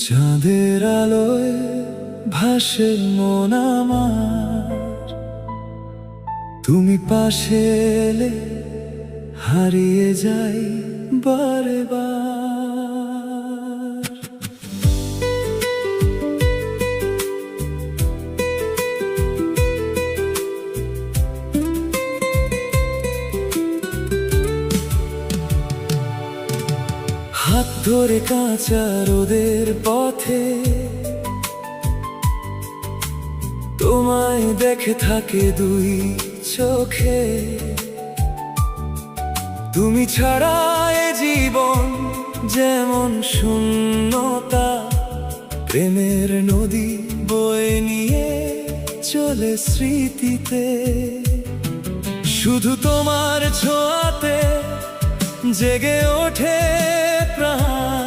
চাঁদের আলোয় ভাসে মন আমার, তুমি পাশে এলে হারিয়ে যাই বারে বার। হাত ধরে কাঁচা রোদের পথে তোমায় দেখে থাকে দুই চোখে। তুমি ছাড়া এ জীবন যেমন শূন্যতা, প্রেমের নদী বয়ে নিয়ে চলে স্মৃতিতে। শুধু তোমার ছোঁয়াতে জেগে ওঠে প্রাণ,